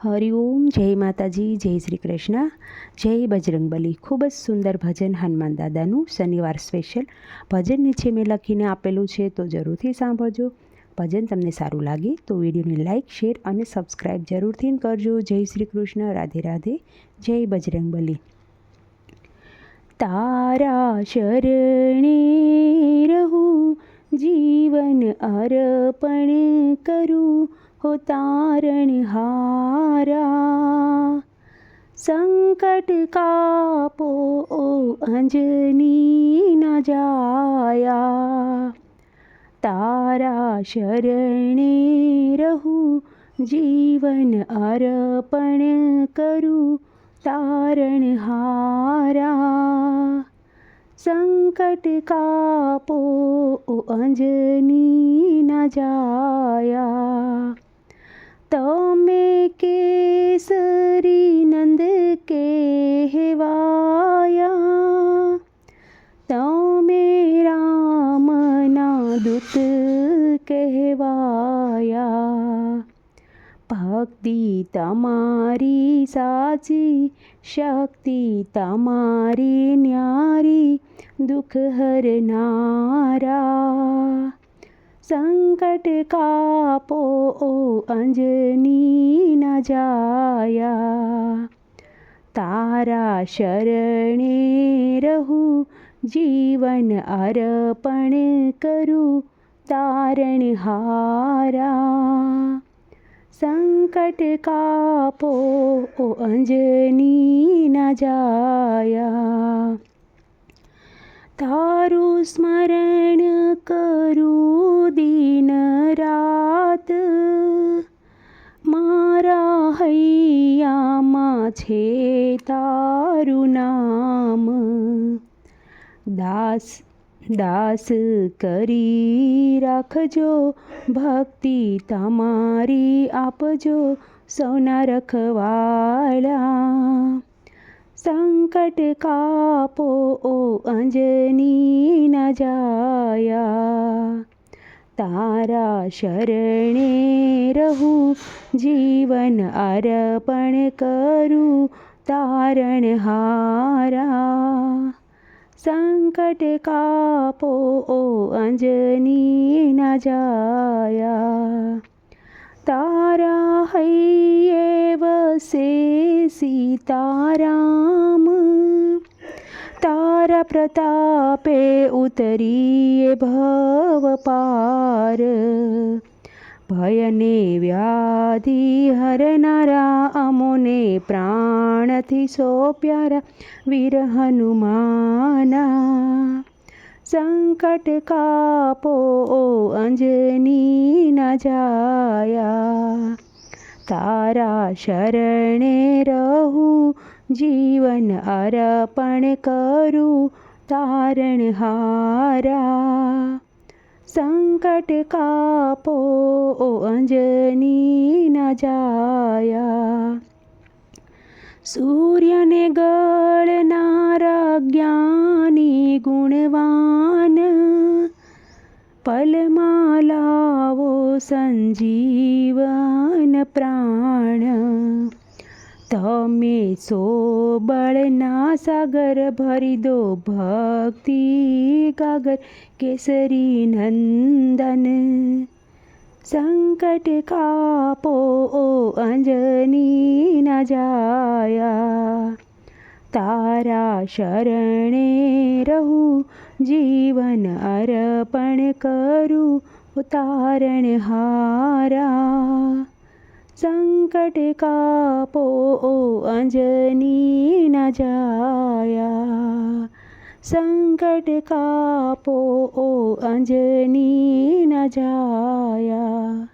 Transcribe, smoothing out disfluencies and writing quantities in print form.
હરિઓમ, જય માતાજી, જય શ્રી કૃષ્ણ, જય બજરંગબલી। ખૂબ જ સુંદર ભજન હનુમાન દાદાનું શનિવાર સ્પેશિયલ ભજન નીચે મેં લખીને આપેલું છે, તો જરૂરથી સાંભળજો। ભજન તમને સારું લાગે તો વિડીયોને લાઇક, શેર અને સબસ્ક્રાઈબ જરૂરથી કરજો। જય શ્રી કૃષ્ણ, રાધે રાધે, જય બજરંગબલી। તારા શરણે રહું, જીવન અર્પણ કરું, હો તારણહારા। સંકટ કાપો ઓ અંજની ના જાયા। તારા શરણે રહું, જીવન અર્પણ કરું, તારણહારા। સંકટ કાપો ઓ અંજની ના જાયા। તમે કેસરી નંદ કહેવાયા, તમે રામના દૂત કહેવાયા। ભક્તિ તમારી સાચી, શક્તિ તમારી ન્યારી, દુઃખ હરનારા। સંકટ કાપો ઓ અંજની ના જાયા। તારા શરણે રહું, જીવન અર્પણ કરું, તારણહારા। સંકટ કાપો ઓ અંજની ના જાયા। તારું સ્મરણ કરું દિન રાત, મારા હૈયામાં છે તારું નામ। દાસ દાસ કરી રાખજો, ભક્તિ તમારી આપજો, સૌના રખવાળા। સંકટ કાપો ઓ અંજની ના જાયા। તારા શરણે રહું, જીવન અર્પણ કરું, તારણહારા। સંકટ કાપો ઓ અંજની ના જાયા। તારા હૈયે વસે સીતારામ, તારા પ્રતાપે ઉતરીએ ભવ પાર। ભયને વ્યાધિ હરનારા, અમોને પ્રાણથી સોંપ્યારા, વીર હનુમાના। સંકટ કાપો ઓ અંજની ના જાયા। તારા શરણે રહું, જીવન અર્પણ કરું, તારણહારા। સંકટ કાપો ઓ અંજની ના જાયા। સૂર્યને ગળનારા જ્ઞાની ગુણવાન, પલમાં લાવો સંજીવન પ્રાણ। તમે સો બળના સાગર, ભરી દો ભક્તિ ગાગર, કેસરી નંદન। સંકટ કાપો ઓ અંજની ના જાયા। તારા શરણે રહું, જીવન અર્પણ કરું, તારણહારા। સંકટ કાપો ઓ અંજની ના જાયા। સંકટ કાપો ઓ અંજની ના જાયા।